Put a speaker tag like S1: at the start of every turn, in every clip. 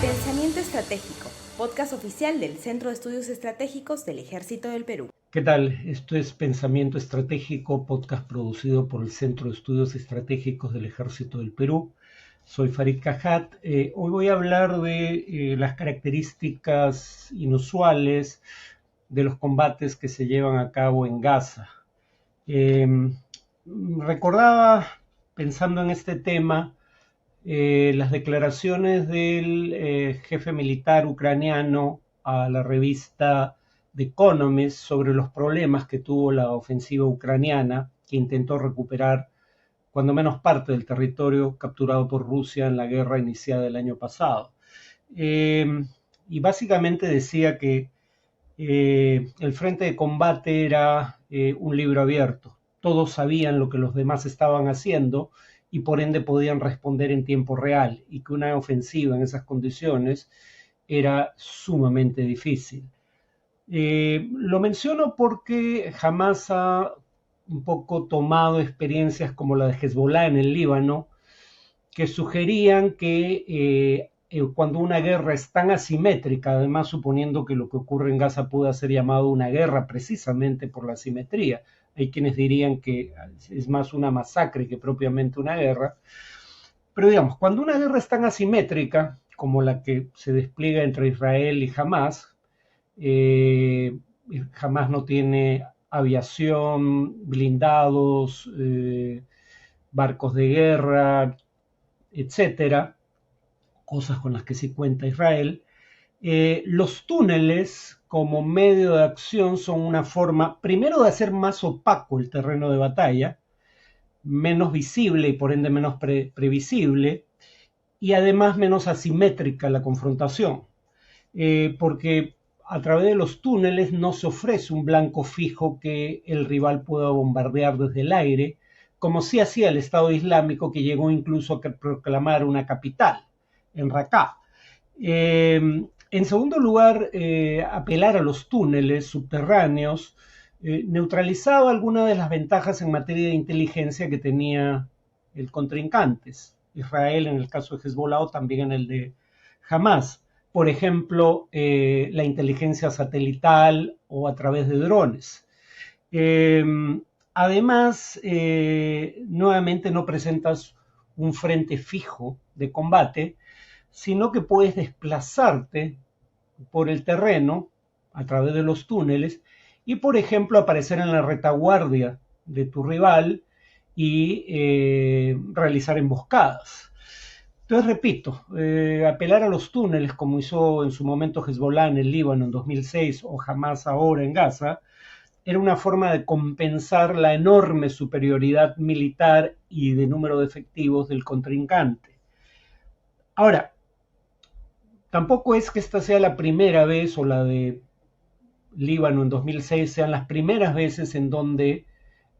S1: Pensamiento Estratégico, podcast oficial del Centro de Estudios Estratégicos del Ejército del Perú.
S2: ¿Qué tal? Esto es Pensamiento Estratégico, podcast producido por el Centro de Estudios Estratégicos del Ejército del Perú. Soy Farid Cajat. Hoy voy a hablar de las características inusuales de los combates que se llevan a cabo en Gaza. Recordaba, pensando en este tema, las declaraciones del jefe militar ucraniano a la revista The Economist sobre los problemas que tuvo la ofensiva ucraniana, que intentó recuperar cuando menos parte del territorio capturado por Rusia en la guerra iniciada el año pasado. Y básicamente decía que el frente de combate era un libro abierto. Todos sabían lo que los demás estaban haciendo y por ende podían responder en tiempo real, y que una ofensiva en esas condiciones era sumamente difícil. Lo menciono porque Hamas ha un poco tomado experiencias como la de Hezbollah en el Líbano, que sugerían que cuando una guerra es tan asimétrica, además suponiendo que lo que ocurre en Gaza pueda ser llamado una guerra precisamente por la asimetría, hay quienes dirían que es más una masacre que propiamente una guerra, pero digamos, cuando una guerra es tan asimétrica como la que se despliega entre Israel y Hamas, Hamas no tiene aviación, blindados, barcos de guerra, etcétera, cosas con las que sí cuenta Israel. Los túneles como medio de acción son una forma, primero, de hacer más opaco el terreno de batalla, menos visible y por ende menos previsible, y además menos asimétrica la confrontación, porque a través de los túneles no se ofrece un blanco fijo que el rival pueda bombardear desde el aire, como sí hacía el Estado Islámico, que llegó incluso a proclamar una capital, en Raqqa. En segundo lugar, apelar a los túneles subterráneos neutralizaba algunas de las ventajas en materia de inteligencia que tenía el contrincante, Israel en el caso de Hezbollah o también en el de Hamas. Por ejemplo, la inteligencia satelital o a través de drones. Además, nuevamente no presentas un frente fijo de combate, sino que puedes desplazarte por el terreno a través de los túneles y, por ejemplo, aparecer en la retaguardia de tu rival y realizar emboscadas. Entonces, repito, apelar a los túneles, como hizo en su momento Hezbollah en el Líbano en 2006 o Hamas ahora en Gaza, era una forma de compensar la enorme superioridad militar y de número de efectivos del contrincante. Ahora, tampoco es que esta sea la primera vez, o la de Líbano en 2006 sean las primeras veces en donde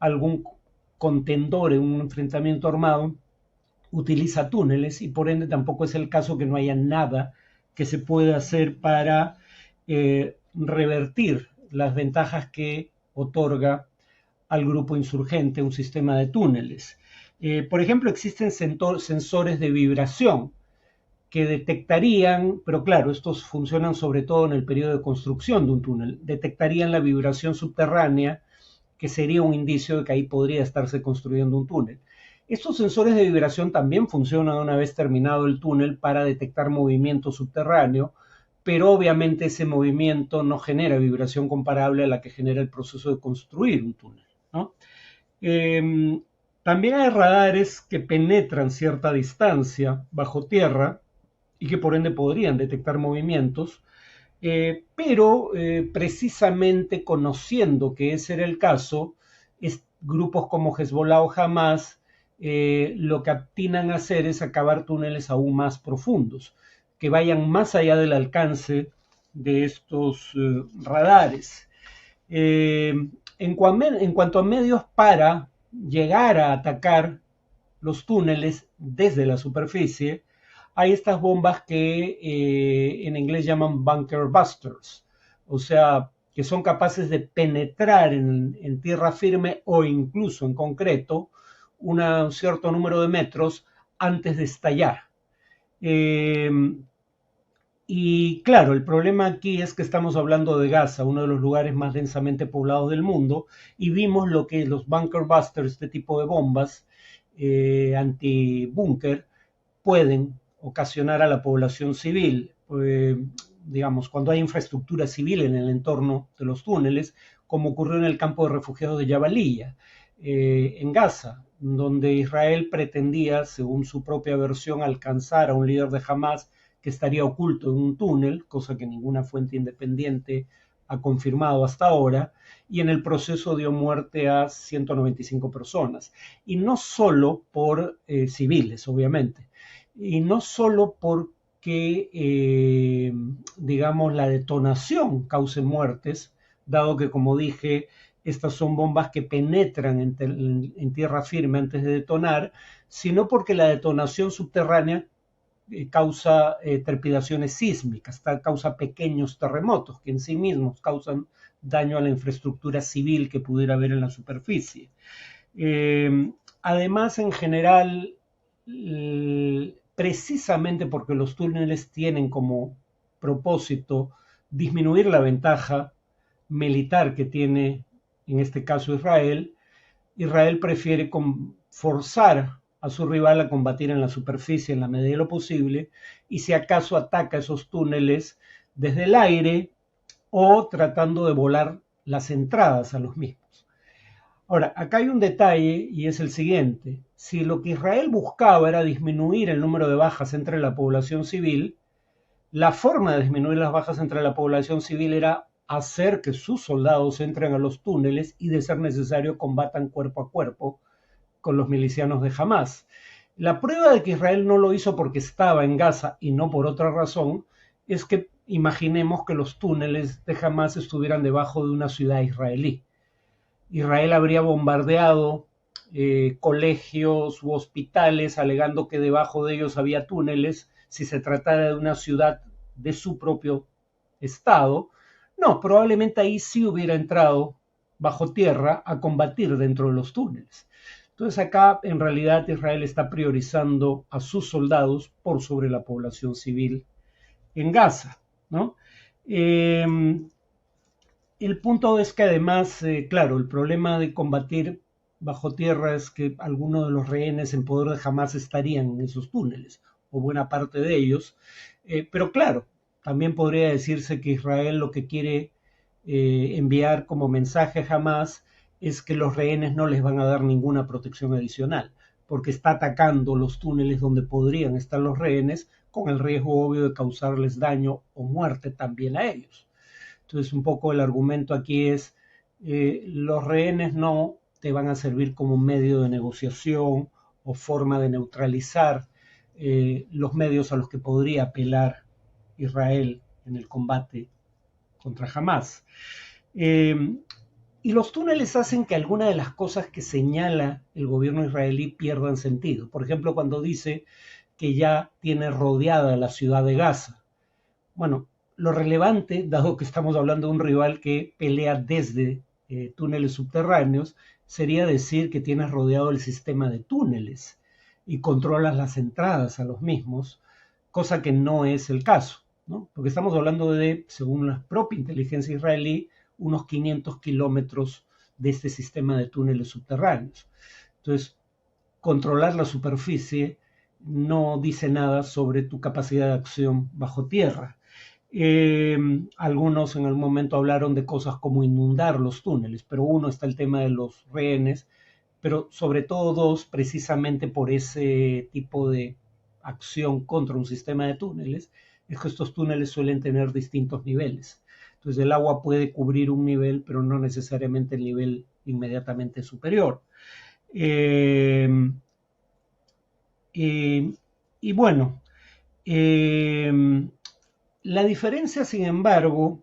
S2: algún contendor en un enfrentamiento armado utiliza túneles, y por ende tampoco es el caso que no haya nada que se pueda hacer para revertir las ventajas que otorga al grupo insurgente un sistema de túneles. Por ejemplo, existen sensores de vibración que detectarían, pero claro, estos funcionan sobre todo en el periodo de construcción de un túnel, detectarían la vibración subterránea, que sería un indicio de que ahí podría estarse construyendo un túnel. Estos sensores de vibración también funcionan una vez terminado el túnel para detectar movimiento subterráneo, pero obviamente ese movimiento no genera vibración comparable a la que genera el proceso de construir un túnel, ¿no? También hay radares que penetran cierta distancia bajo tierra y que por ende podrían detectar movimientos, pero precisamente conociendo que ese era el caso, grupos como Hezbollah o Hamas lo que atinan a hacer es acabar túneles aún más profundos, que vayan más allá del alcance de estos radares. En cuanto a medios para llegar a atacar los túneles desde la superficie, hay estas bombas que en inglés llaman bunker busters, o sea, que son capaces de penetrar en tierra firme o incluso en concreto un cierto número de metros antes de estallar. Y claro, el problema aquí es que estamos hablando de Gaza, uno de los lugares más densamente poblados del mundo, y vimos lo que los bunker busters, este tipo de bombas anti-búnker, pueden ocasionar a la población civil. Digamos, cuando hay infraestructura civil en el entorno de los túneles, como ocurrió en el campo de refugiados de Jabalia, en Gaza, donde Israel pretendía, según su propia versión, alcanzar a un líder de Hamas que estaría oculto en un túnel, cosa que ninguna fuente independiente ha confirmado hasta ahora, y en el proceso dio muerte a 195 personas. Y no solo por civiles, obviamente, y no solo porque, digamos, la detonación cause muertes, dado que, como dije, estas son bombas que penetran en tierra firme antes de detonar, sino porque la detonación subterránea causa trepidaciones sísmicas, causa pequeños terremotos que en sí mismos causan daño a la infraestructura civil que pudiera haber en la superficie. Además, en general, precisamente porque los túneles tienen como propósito disminuir la ventaja militar que tiene, en este caso Israel, Israel prefiere forzar a su rival a combatir en la superficie en la medida de lo posible y si acaso ataca esos túneles desde el aire o tratando de volar las entradas a los mismos. Ahora, acá hay un detalle y es el siguiente. Si lo que Israel buscaba era disminuir el número de bajas entre la población civil, la forma de disminuir las bajas entre la población civil era hacer que sus soldados entren a los túneles y, de ser necesario, combatan cuerpo a cuerpo con los milicianos de Hamas. La prueba de que Israel no lo hizo porque estaba en Gaza y no por otra razón es que imaginemos que los túneles de Hamas estuvieran debajo de una ciudad israelí. Israel habría bombardeado colegios u hospitales alegando que debajo de ellos había túneles si se tratara de una ciudad de su propio estado. No, probablemente ahí sí hubiera entrado bajo tierra a combatir dentro de los túneles. Entonces acá en realidad Israel está priorizando a sus soldados por sobre la población civil en Gaza, ¿no? El punto es que además, claro, el problema de combatir bajo tierra es que algunos de los rehenes en poder de Hamas estarían en esos túneles, o buena parte de ellos. Pero claro, también podría decirse que Israel lo que quiere enviar como mensaje a Hamas es que los rehenes no les van a dar ninguna protección adicional, porque está atacando los túneles donde podrían estar los rehenes con el riesgo obvio de causarles daño o muerte también a ellos. Entonces, un poco el argumento aquí es, los rehenes no te van a servir como medio de negociación o forma de neutralizar los medios a los que podría apelar Israel en el combate contra Hamas. Y los túneles hacen que algunas de las cosas que señala el gobierno israelí pierdan sentido. Por ejemplo, cuando dice que ya tiene rodeada la ciudad de Gaza. Bueno, lo relevante, dado que estamos hablando de un rival que pelea desde túneles subterráneos, sería decir que tienes rodeado el sistema de túneles y controlas las entradas a los mismos, cosa que no es el caso, ¿no? Porque estamos hablando de, según la propia inteligencia israelí, unos 500 kilómetros de este sistema de túneles subterráneos. Entonces, controlar la superficie no dice nada sobre tu capacidad de acción bajo tierra. Algunos en el momento hablaron de cosas como inundar los túneles, pero uno está el tema de los rehenes, pero sobre todo dos, precisamente por ese tipo de acción contra un sistema de túneles, es que estos túneles suelen tener distintos niveles. Entonces el agua puede cubrir un nivel, pero no necesariamente el nivel inmediatamente superior. Y bueno, la diferencia, sin embargo,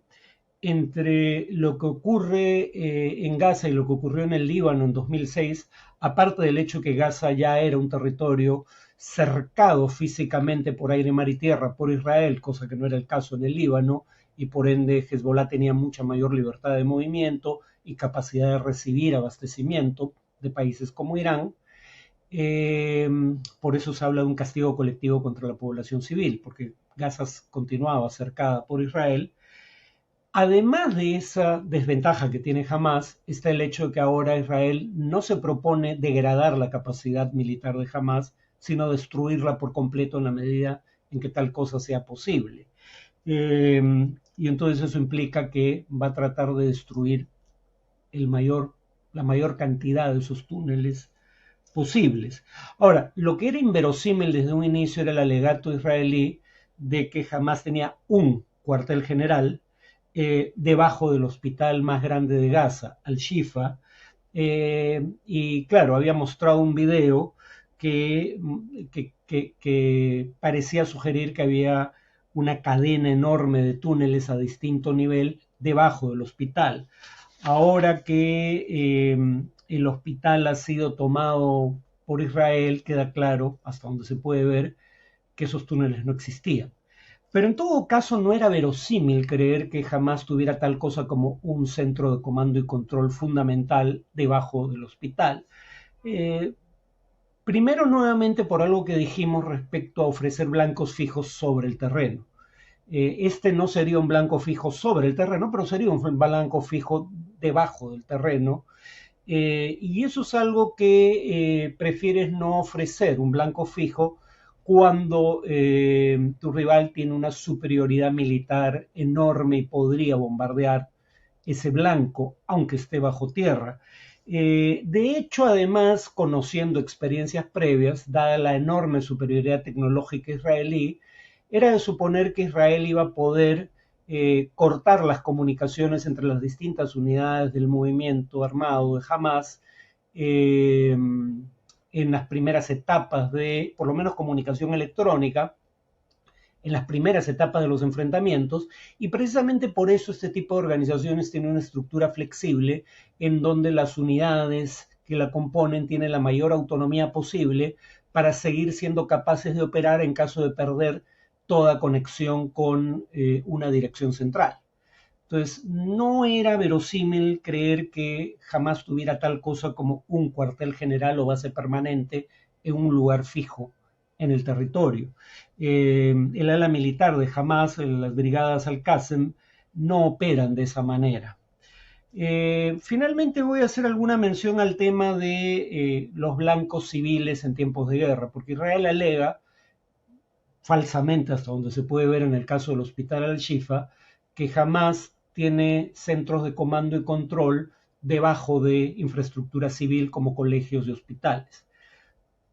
S2: entre lo que ocurre en Gaza y lo que ocurrió en el Líbano en 2006, aparte del hecho que Gaza ya era un territorio cercado físicamente por aire, mar y tierra por Israel, cosa que no era el caso en el Líbano, y por ende Hezbollah tenía mucha mayor libertad de movimiento y capacidad de recibir abastecimiento de países como Irán. Por eso se habla de un castigo colectivo contra la población civil, porque Gaza continuaba cercada por Israel. Además de esa desventaja que tiene Hamás, está el hecho de que ahora Israel no se propone degradar la capacidad militar de Hamás, sino destruirla por completo en la medida en que tal cosa sea posible. Y entonces eso implica que va a tratar de destruir la mayor cantidad de esos túneles posibles. Ahora, lo que era inverosímil desde un inicio era el alegato israelí de que Hamás tenía un cuartel general debajo del hospital más grande de Gaza, Al-Shifa, y claro, había mostrado un video que parecía sugerir que había una cadena enorme de túneles a distinto nivel debajo del hospital. Ahora que el hospital ha sido tomado por Israel, queda claro, hasta donde se puede ver, que esos túneles no existían. Pero en todo caso no era verosímil creer que jamás tuviera tal cosa como un centro de comando y control fundamental debajo del hospital. Eh, Primero, nuevamente, por algo que dijimos respecto a ofrecer blancos fijos sobre el terreno. Este no sería un blanco fijo sobre el terreno, pero sería un blanco fijo debajo del terreno. Y eso es algo que prefieres no ofrecer, un blanco fijo, cuando tu rival tiene una superioridad militar enorme y podría bombardear ese blanco, aunque esté bajo tierra. De hecho, además, conociendo experiencias previas, dada la enorme superioridad tecnológica israelí, era de suponer que Israel iba a poder cortar las comunicaciones entre las distintas unidades del movimiento armado de Hamas en las primeras etapas de, por lo menos, comunicación electrónica, en las primeras etapas de los enfrentamientos, y precisamente por eso este tipo de organizaciones tienen una estructura flexible en donde las unidades que la componen tienen la mayor autonomía posible para seguir siendo capaces de operar en caso de perder toda conexión con una dirección central. Entonces, no era verosímil creer que jamás tuviera tal cosa como un cuartel general o base permanente en un lugar fijo en el territorio. El ala militar de Hamas, las brigadas Al-Qassem, no operan de esa manera. Finalmente voy a hacer alguna mención al tema de los blancos civiles en tiempos de guerra, porque Israel alega, falsamente hasta donde se puede ver en el caso del hospital Al-Shifa, que Hamas tiene centros de comando y control debajo de infraestructura civil como colegios y hospitales.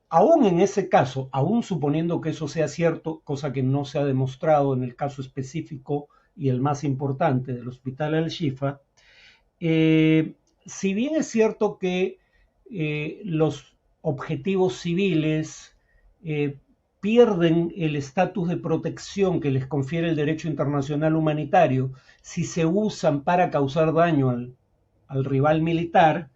S2: Aún en ese caso, aún suponiendo que eso sea cierto, cosa que no se ha demostrado en el caso específico y el más importante del hospital Al-Shifa, si bien es cierto que los objetivos civiles pierden el estatus de protección que les confiere el derecho internacional humanitario si se usan para causar daño al rival militar,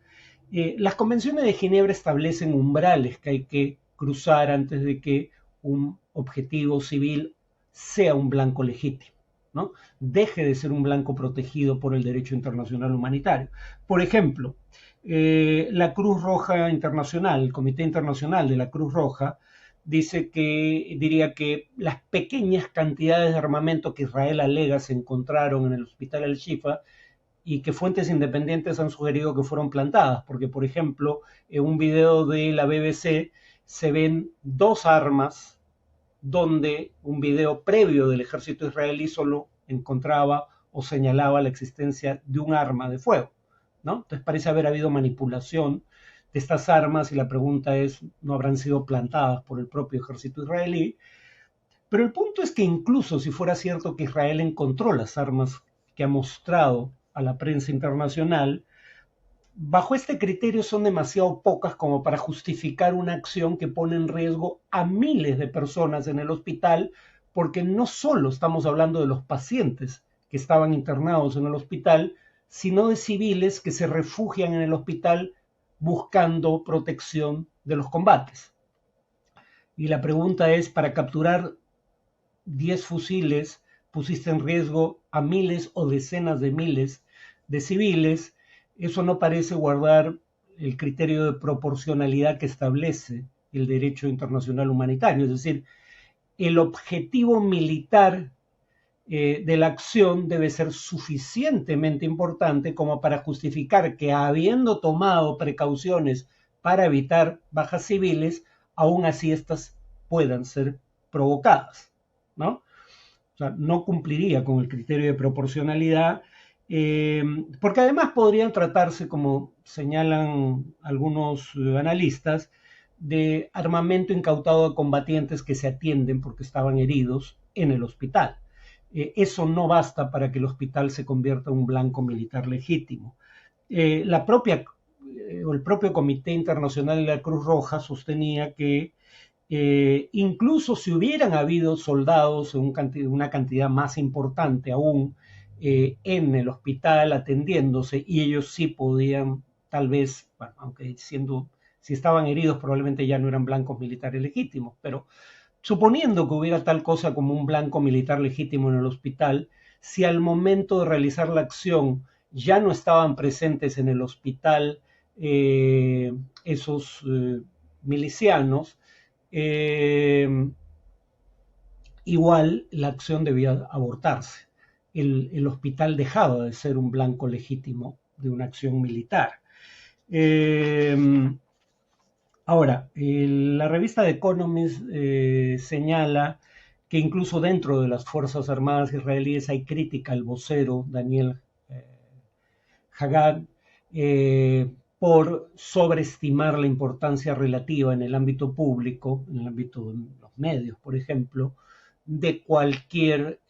S2: las convenciones de Ginebra establecen umbrales que hay que cruzar antes de que un objetivo civil sea un blanco legítimo, ¿no? Deje de ser un blanco protegido por el derecho internacional humanitario. Por ejemplo, la Cruz Roja Internacional, el Comité Internacional de la Cruz Roja, diría que las pequeñas cantidades de armamento que Israel alega se encontraron en el hospital Al-Shifa y que fuentes independientes han sugerido que fueron plantadas, porque por ejemplo, en un video de la BBC se ven dos armas donde un video previo del ejército israelí solo encontraba o señalaba la existencia de un arma de fuego, ¿no? Entonces parece haber habido manipulación de estas armas y la pregunta es, ¿no habrán sido plantadas por el propio ejército israelí? Pero el punto es que incluso si fuera cierto que Israel encontró las armas que ha mostrado a la prensa internacional, bajo este criterio son demasiado pocas como para justificar una acción que pone en riesgo a miles de personas en el hospital, porque no solo estamos hablando de los pacientes que estaban internados en el hospital, sino de civiles que se refugian en el hospital buscando protección de los combates. Y la pregunta es, para capturar 10 fusiles, pusiste en riesgo a miles o decenas de miles de civiles. Eso no parece guardar el criterio de proporcionalidad que establece el derecho internacional humanitario. Es decir, el objetivo militar de la acción debe ser suficientemente importante como para justificar que, habiendo tomado precauciones para evitar bajas civiles, aún así estas puedan ser provocadas, ¿no? O sea, no cumpliría con el criterio de proporcionalidad, porque además podrían tratarse, como señalan algunos analistas, de armamento incautado a combatientes que se atienden porque estaban heridos en el hospital. Eso no basta para que el hospital se convierta en un blanco militar legítimo. La propia o el propio Comité Internacional de la Cruz Roja sostenía que incluso si hubieran habido soldados en una cantidad más importante aún en el hospital atendiéndose, y ellos sí podían, tal vez, bueno, aunque si estaban heridos probablemente ya no eran blancos militares legítimos, pero suponiendo que hubiera tal cosa como un blanco militar legítimo en el hospital, si al momento de realizar la acción ya no estaban presentes en el hospital esos milicianos, igual la acción debía abortarse. El hospital dejaba de ser un blanco legítimo de una acción militar. Ahora, la revista The Economist señala que incluso dentro de las Fuerzas Armadas israelíes hay crítica al vocero Daniel Hagad por sobreestimar la importancia relativa en el ámbito público, en el ámbito de los medios, por ejemplo, de cualquier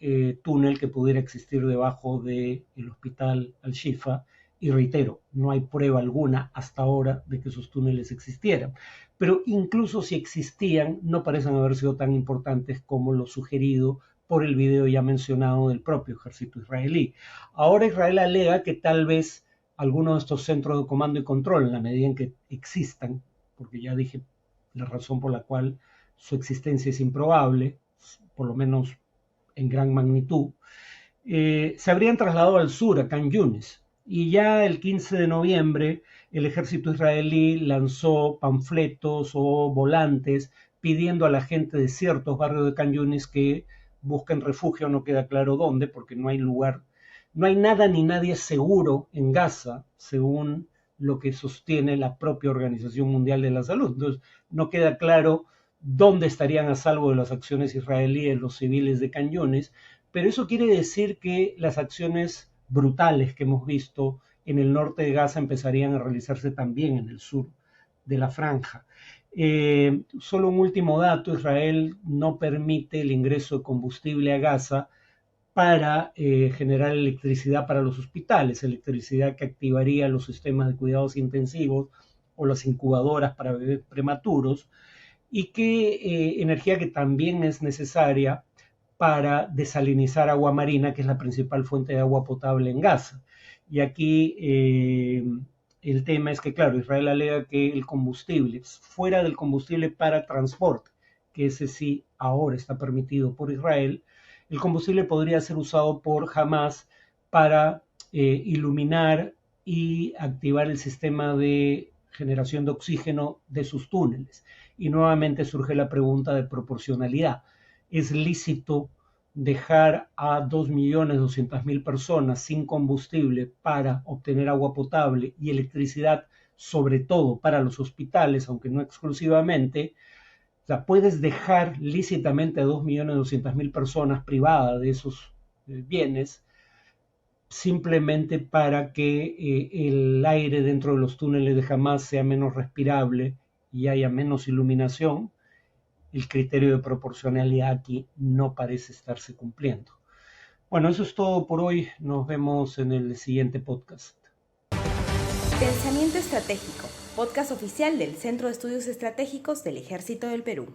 S2: túnel que pudiera existir debajo del hospital Al-Shifa. Y reitero, no hay prueba alguna hasta ahora de que esos túneles existieran. Pero incluso si existían, no parecen haber sido tan importantes como lo sugerido por el video ya mencionado del propio ejército israelí. Ahora Israel alega que tal vez algunos de estos centros de comando y control, en la medida en que existan, porque ya dije la razón por la cual su existencia es improbable, por lo menos en gran magnitud, se habrían trasladado al sur, a Khan Yunis. Y ya el 15 de noviembre el ejército israelí lanzó panfletos o volantes pidiendo a la gente de ciertos barrios de Khan Yunis que busquen refugio, no queda claro dónde, porque no hay lugar, no hay nada ni nadie seguro en Gaza, según lo que sostiene la propia Organización Mundial de la Salud. Entonces, no queda claro dónde estarían a salvo de las acciones israelíes los civiles de Khan Yunis, pero eso quiere decir que las acciones brutales que hemos visto en el norte de Gaza empezarían a realizarse también en el sur de la franja. Solo un último dato: Israel no permite el ingreso de combustible a Gaza para generar electricidad para los hospitales, electricidad que activaría los sistemas de cuidados intensivos o las incubadoras para bebés prematuros, y que energía que también es necesaria para desalinizar agua marina, que es la principal fuente de agua potable en Gaza. Y aquí el tema es que, claro, Israel alega que el combustible, fuera del combustible para transporte, que ese sí ahora está permitido por Israel, el combustible podría ser usado por Hamas para iluminar y activar el sistema de generación de oxígeno de sus túneles. Y nuevamente surge la pregunta de proporcionalidad. ¿Es lícito dejar a 2.200.000 personas sin combustible para obtener agua potable y electricidad, sobre todo para los hospitales, aunque no exclusivamente? O sea, puedes dejar lícitamente a 2.200.000 personas privadas de esos bienes simplemente para que el aire dentro de los túneles de Hamas sea menos respirable y haya menos iluminación. El criterio de proporcionalidad aquí no parece estarse cumpliendo. Bueno, eso es todo por hoy. Nos vemos en el siguiente podcast.
S1: Pensamiento Estratégico, podcast oficial del Centro de Estudios Estratégicos del Ejército del Perú.